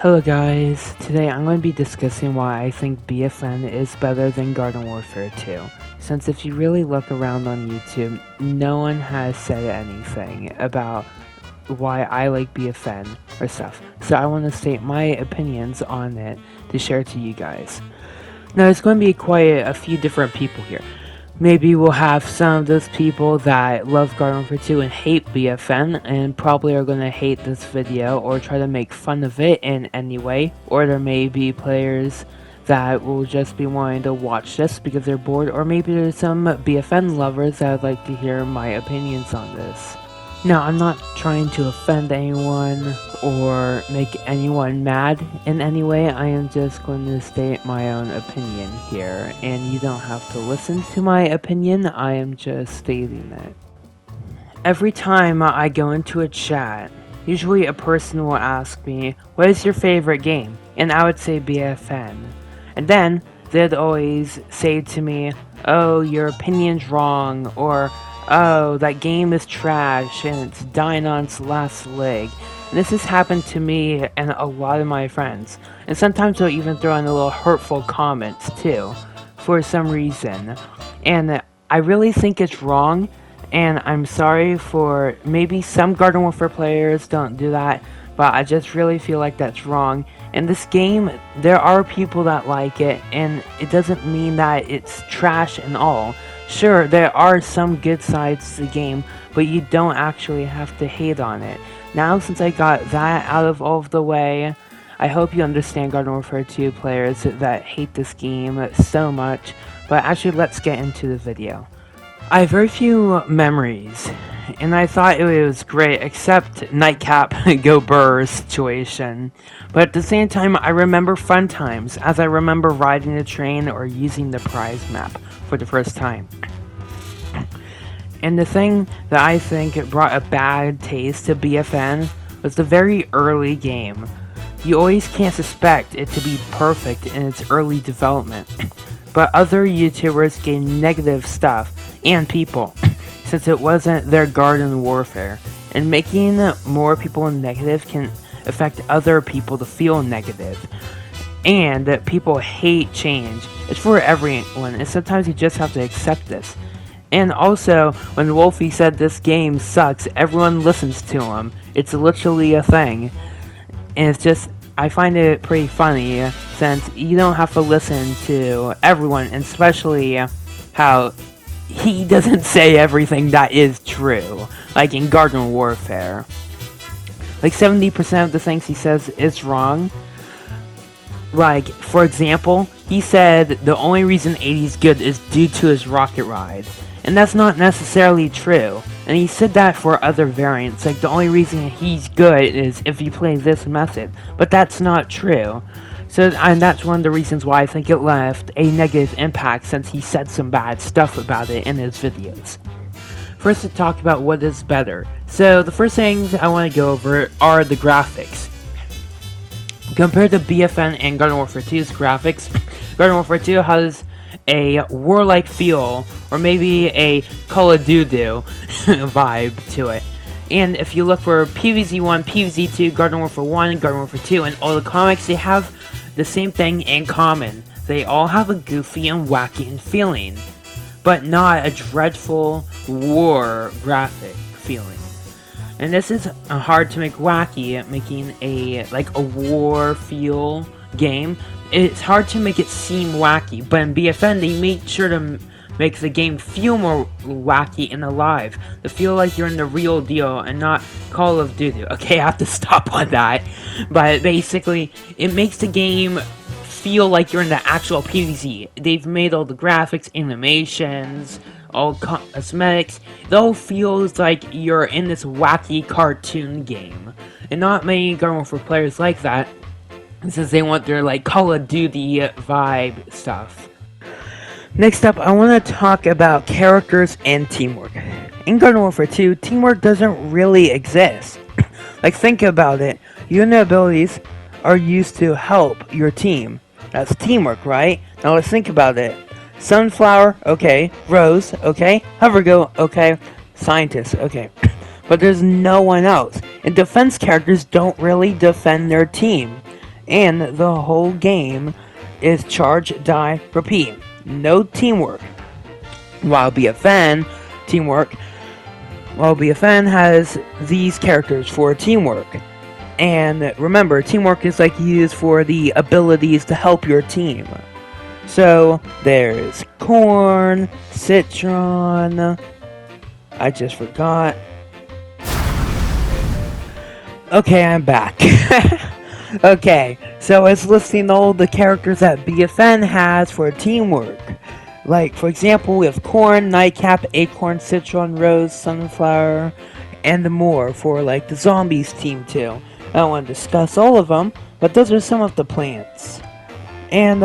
Hello guys, today I'm going to be discussing why I think BFN is better than Garden Warfare 2. Since if you really look around on YouTube, no one has said anything about why I like BFN or stuff. So I want to state my opinions on it to share to you guys. Now there's going to be quite a few different people here. Maybe we'll have some of those people that love Garden Warfare 2 and hate BFN and probably are going to hate this video or try to make fun of it in any way. Or there may be players that will just be wanting to watch this because they're bored. Or maybe there's some BFN lovers that would like to hear my opinions on this. Now, I'm not trying to offend anyone or make anyone mad in any way. I am just going to state my own opinion here, and you don't have to listen to my opinion. I am just stating it. Every time I go into a chat, usually a person will ask me, "What is your favorite game?" And I would say BFN. And then they'd always say to me, "Oh, your opinion's wrong," or "Oh, that game is trash and it's dying on its last leg." And this has happened to me and a lot of my friends. And sometimes they'll even throw in a little hurtful comments too, for some reason. And I really think it's wrong, and I'm sorry for maybe some Garden Warfare players don't do that, but I just really feel like that's wrong. In this game, there are people that like it, and it doesn't mean that it's trash and all. Sure, there are some good sides to the game, but you don't actually have to hate on it. Now, since I got that out of all of the way, I hope you understand Garden Warfare 2 players that hate this game so much, but actually let's get into the video. I have very few memories, and I thought it was great, except Nightcap Go Burr situation. But at the same time, I remember fun times, as I remember riding the train or using the prize map for the first time. And the thing that I think brought a bad taste to BFN was the very early game. You always can't suspect it to be perfect in its early development. But other YouTubers gained negative stuff and people, since it wasn't their Garden Warfare. And making more people negative can affect other people to feel negative. And people hate change. It's for everyone, and sometimes you just have to accept this. And also, when Wolfie said this game sucks, everyone listens to him. It's literally a thing. And it's just, I find it pretty funny, since you don't have to listen to everyone, and especially how he doesn't say everything that is true, like in Garden Warfare. Like 70% of the things he says is wrong. Like, for example, he said the only reason 80's good is due to his rocket ride. And that's not necessarily true. And he said that for other variants, like the only reason he's good is if you play this method. But that's not true. So, and that's one of the reasons why I think it left a negative impact, since he said some bad stuff about it in his videos. First, to talk about what is better. So, the first things I want to go over are the graphics. Compared to BFN and Garden Warfare 2's graphics, Garden Warfare 2 has a warlike feel, or maybe a Call of Duty vibe to it. And if you look for PvZ1, PvZ2, Garden Warfare 1, Garden Warfare 2, and all the comics, they have the same thing in common. They all have a goofy and wacky feeling, but not a dreadful war graphic feeling. And this is hard to make wacky, making a war feel game. It's hard to make it seem wacky, but in BFN they made sure to make the game feel more wacky and alive. To feel like you're in the real deal and not Call of Duty. Okay, I have to stop on that. But basically, it makes the game feel like you're in the actual PvZ. They've made all the graphics, animations, all cosmetics. It all feels like you're in this wacky cartoon game. And not many Garden Warfare players like that, since they want their Call of Duty vibe stuff. Next up, I want to talk about characters and teamwork. In Garden Warfare 2, teamwork doesn't really exist. Think about it. Unit abilities are used to help your team. That's teamwork, right? Now let's think about it. Sunflower, okay. Rose, okay. Hovergo, okay. Scientist, okay. But there's no one else. And defense characters don't really defend their team. and the whole game is charge, die, repeat. No teamwork. While BFN teamwork, while BFN has these characters for teamwork. And remember, teamwork is like used for the abilities to help your team. So there's Corn, Citron. I just forgot. Okay, I'm back. Okay, so it's listing all the characters that BFN has for teamwork. Like, for example, we have Corn, Nightcap, Acorn, Citron, Rose, Sunflower, and more for, like, the Zombies team, too. I don't want to discuss all of them, but those are some of the plants. And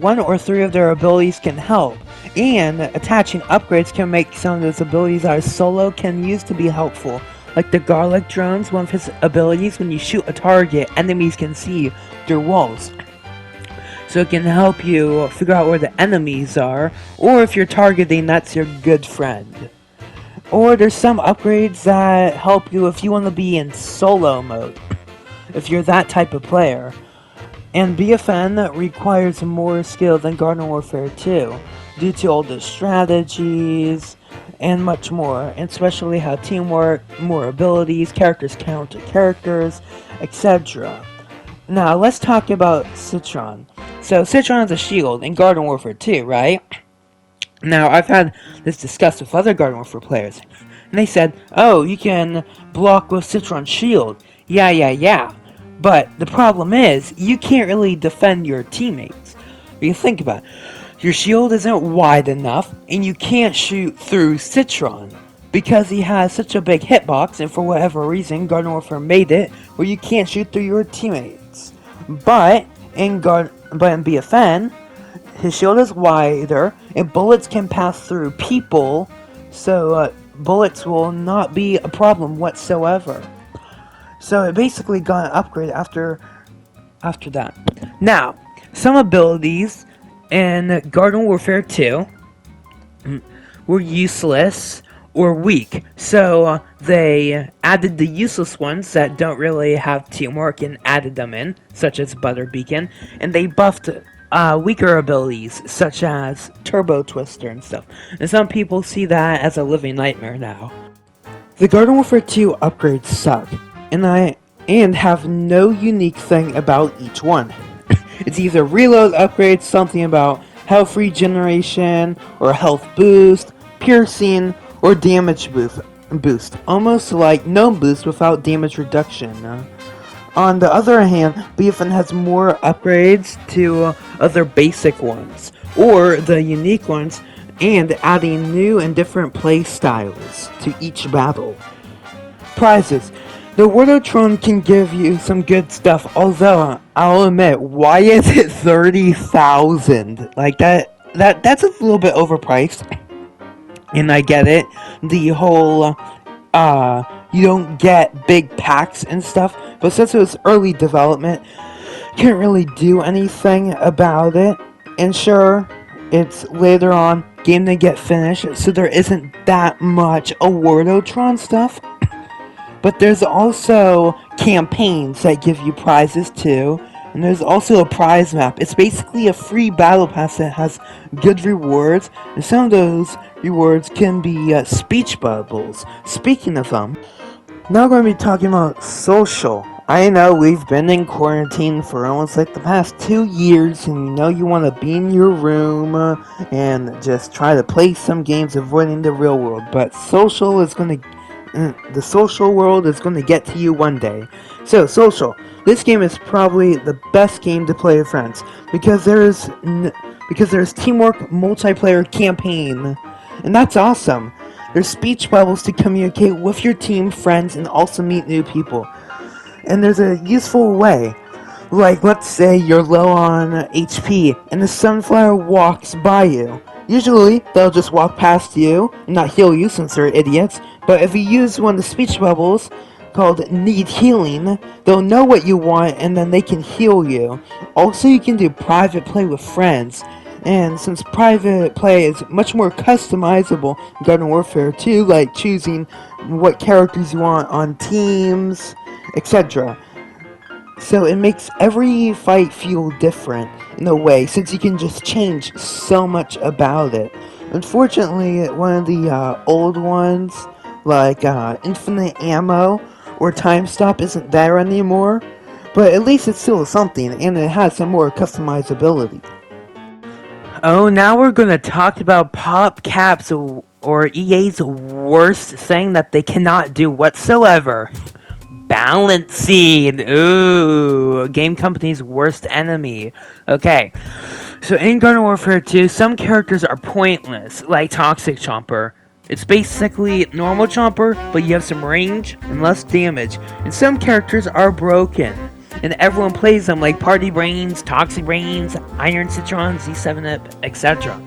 one or three of their abilities can help. And attaching upgrades can make some of those abilities our solo can use to be helpful. Like the garlic drones, one of his abilities, when you shoot a target, enemies can see through walls. So it can help you figure out where the enemies are, or if you're targeting, that's your good friend. Or there's some upgrades that help you if you want to be in solo mode, if you're that type of player. And BFN requires more skill than Garden Warfare 2, due to all the strategies, and much more, and especially how teamwork, more abilities, characters counter characters, etc. Now, let's talk about Citron. So, Citron is a shield in Garden Warfare 2, right? Now, I've had this discussed with other Garden Warfare players, and they said, oh, you can block with Citron's shield. Yeah. But the problem is, you can't really defend your teammates. You think about it. Your shield isn't wide enough, and you can't shoot through Citron, because he has such a big hitbox, and for whatever reason, Garden Warfare made it where you can't shoot through your teammates. But in BFN, his shield is wider, and bullets can pass through people, so bullets will not be a problem whatsoever. So it basically got an upgrade after that. Now, some abilities in Garden Warfare 2 were useless or weak. So they added the useless ones that don't really have teamwork and added them in, such as Butter Beacon, and they buffed weaker abilities such as Turbo Twister and stuff. And some people see that as a living nightmare now. The Garden Warfare 2 upgrades suck, and have no unique thing about each one. It's either reload upgrades, something about health regeneration, or health boost, piercing, or damage boost. Almost like no boost without damage reduction. On the other hand, BFN has more upgrades to other basic ones, or the unique ones, and adding new and different play styles to each battle. Prizes. The Wordotron can give you some good stuff, although I'll admit, why is it 30,000? Like that's a little bit overpriced. And I get it. The whole you don't get big packs and stuff, but since it was early development, can't really do anything about it. And sure, it's later on game to get finished, so there isn't that much Awardotron stuff. But there's also campaigns that give you prizes too, and there's also a prize map. It's basically a free battle pass that has good rewards, and some of those rewards can be speech bubbles. Speaking of them, now we're going to be talking about social. I know we've been in quarantine for almost like the past 2 years, and you know you want to be in your room and just try to play some games avoiding the real world, but social is going to the social world is going to get to you one day. So, social. This game is probably the best game to play with friends because there's teamwork, multiplayer campaign, and that's awesome. There's speech bubbles to communicate with your team, friends, and also meet new people. And there's a useful way. Like, let's say you're low on HP and the sunflower walks by you. Usually, they'll just walk past you and not heal you since they're idiots. But if you use one of the speech bubbles called Need Healing, they'll know what you want and then they can heal you. Also, you can do private play with friends. And since private play is much more customizable in Garden Warfare 2, like choosing what characters you want on teams, etc. So it makes every fight feel different in a way, since you can just change so much about it. Unfortunately, one of the old ones, like infinite ammo or time stop, isn't there anymore. But at least it's still something, and it has some more customizability. Oh, now we're gonna talk about PopCap's or EA's worst thing that they cannot do whatsoever. Balancing. Ooh, game company's worst enemy. Okay, so in Garden Warfare 2, some characters are pointless, like Toxic Chomper. It's basically normal Chomper, but you have some range and less damage. And some characters are broken, and everyone plays them, like Party Brains, Toxic Brains, Iron Citron, Z7up, etc.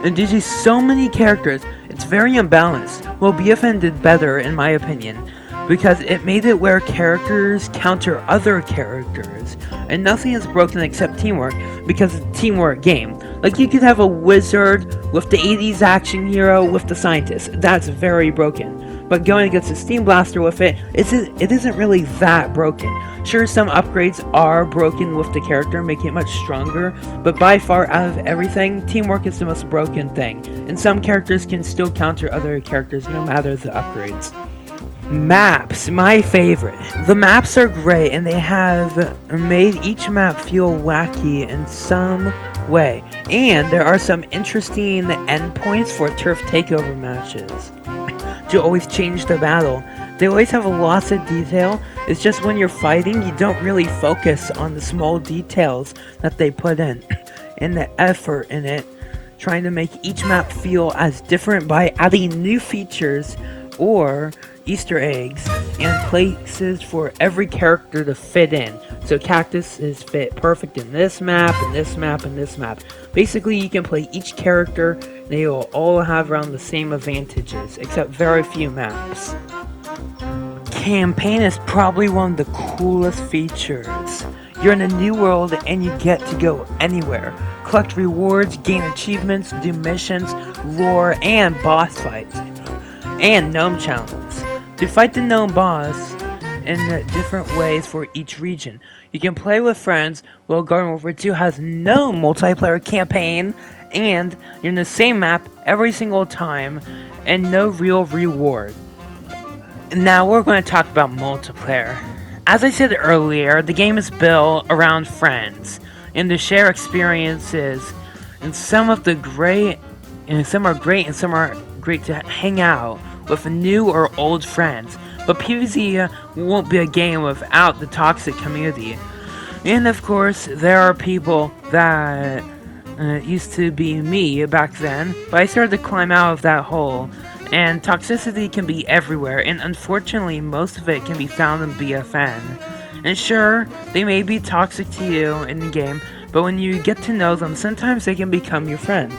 And due to so many characters, it's very unbalanced. Well, BFN did better, in my opinion, because it made it where characters counter other characters, and nothing is broken except teamwork, because it's a teamwork game. Like, you could have a wizard with the 80s action hero with the scientist. That's very broken. But going against a Steam Blaster with it isn't really that broken. Sure, some upgrades are broken with the character, making it much stronger, but by far out of everything, teamwork is the most broken thing, and some characters can still counter other characters no matter the upgrades. Maps, my favorite. The maps are great, and they have made each map feel wacky in some way, and there are some interesting endpoints for turf takeover matches to always change the battle. They always have lots of detail. It's just when you're fighting, you don't really focus on the small details that they put in and the effort in it, trying to make each map feel as different by adding new features or Easter eggs and places for every character to fit in. So cactuses fit perfect in this map, and this map, and this map. Basically, you can play each character, they will all have around the same advantages, except very few maps. Campaign is probably one of the coolest features. You're in a new world and you get to go anywhere. Collect rewards, gain achievements, do missions, lore, and boss fights. And gnome challenges. To fight the gnome boss in different ways for each region. You can play with friends, while Garden Warfare 2 has no multiplayer campaign, and you're in the same map every single time, and no real reward. Now we're going to talk about multiplayer. As I said earlier, the game is built around friends, and to share experiences, and some are great, and some are great to hang out with new or old friends, but PvZ won't be a game without the toxic community. And of course, there are people that used to be me back then, but I started to climb out of that hole, and toxicity can be everywhere, and unfortunately most of it can be found in BFN. And sure, they may be toxic to you in the game, but when you get to know them, sometimes they can become your friend.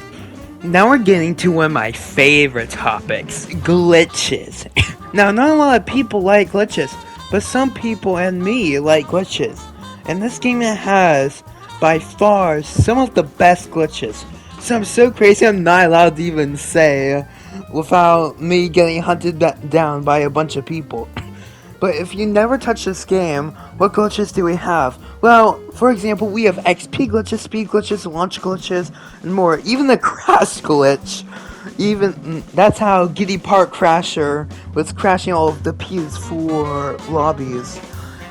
Now we're getting to one of my favorite topics, glitches. Now, not a lot of people like glitches, but some people and me like glitches. And this game has, by far, some of the best glitches. Some so crazy I'm not allowed to even say without me getting hunted down by a bunch of people. But if you never touch this game, what glitches do we have? Well, for example, we have XP glitches, speed glitches, launch glitches, and more. Even the crash glitch. That's how Giddy Park Crasher was crashing all of the PS4 lobbies.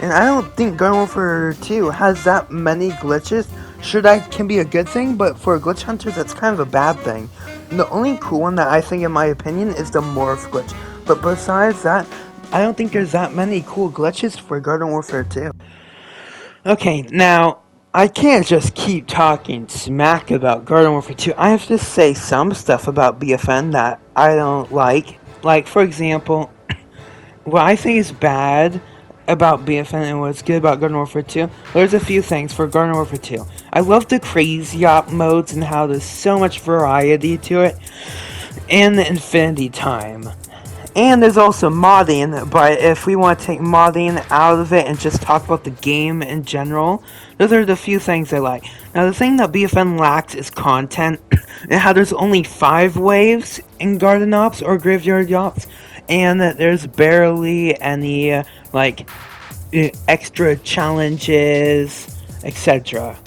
And I don't think Garden Warfare 2 has that many glitches. Sure, that can be a good thing, but for glitch hunters, that's kind of a bad thing. And the only cool one that I think, in my opinion, is the morph glitch. But besides that, I don't think there's that many cool glitches for Garden Warfare 2. Okay, now, I can't just keep talking smack about Garden Warfare 2. I have to say some stuff about BFN that I don't like. Like, for example, what I think is bad about BFN and what's good about Garden Warfare 2, there's a few things for Garden Warfare 2. I love the crazy op modes and how there's so much variety to it, and the infinity time. And there's also modding, but if we want to take modding out of it and just talk about the game in general, those are the few things I like. Now, the thing that BFN lacks is content, and how there's only 5 waves in Garden Ops or Graveyard Ops, and that there's barely any, extra challenges, etc.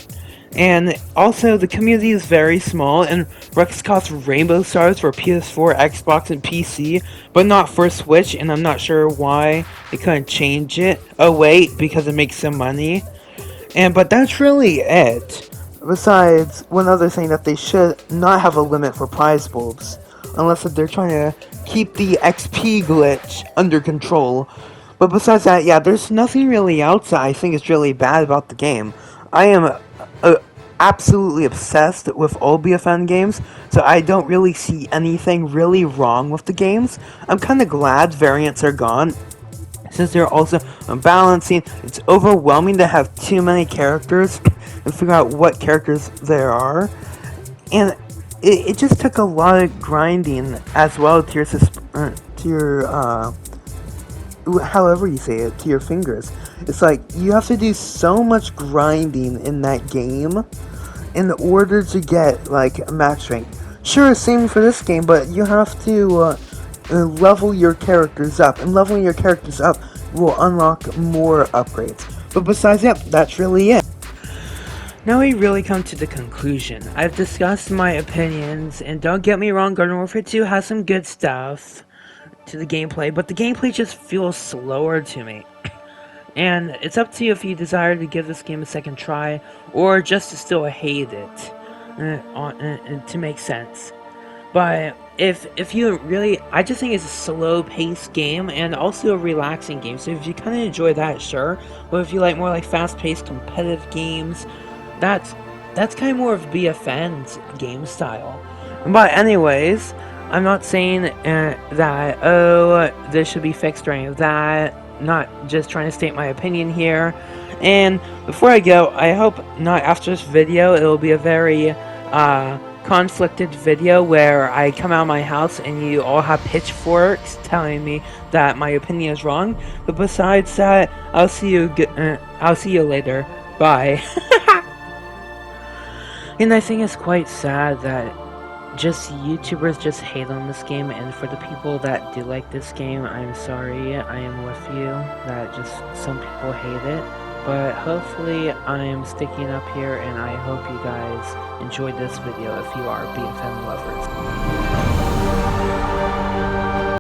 And also, the community is very small, and Rex costs Rainbow Stars for PS4, Xbox, and PC, but not for Switch, and I'm not sure why they couldn't change it. Oh wait, because it makes some money. But that's really it. Besides, one other thing that they should not have a limit for prize bulbs, unless if they're trying to keep the XP glitch under control. But besides that, yeah, there's nothing really else that I think is really bad about the game. I am absolutely obsessed with all BFN games, so I don't really see anything really wrong with the games. I'm kind of glad variants are gone, since they're also unbalancing. It's overwhelming to have too many characters and figure out what characters there are. And it just took a lot of grinding as well to your however you say it, to your fingers. It's like you have to do so much grinding in that game in order to get like max rank. Sure, same for this game, but you have to level your characters up, and leveling your characters up will unlock more upgrades. But besides that, that's really it. Now we really come to the conclusion. I've discussed my opinions, and don't get me wrong, Garden Warfare 2 has some good stuff to the gameplay, but the gameplay just feels slower to me. And it's up to you if you desire to give this game a second try, or just to still hate it, to make sense. But if you really, I just think it's a slow-paced game and also a relaxing game. So if you kind of enjoy that, sure. But if you like more like fast-paced competitive games, that's kind of more of BFN's game style. But anyways, I'm not saying that this should be fixed or any of that. Not just trying to state my opinion here. And before I go, I hope not after this video it will be a very conflicted video where I come out of my house and you all have pitchforks telling me that my opinion is wrong. But besides that, I'll see you later. Bye. And I think it's quite sad that just YouTubers just hate on this game, and for the people that do like this game, I'm sorry, I am with you, that just some people hate it. But hopefully I am sticking up here, and I hope you guys enjoyed this video if you are BFM lovers.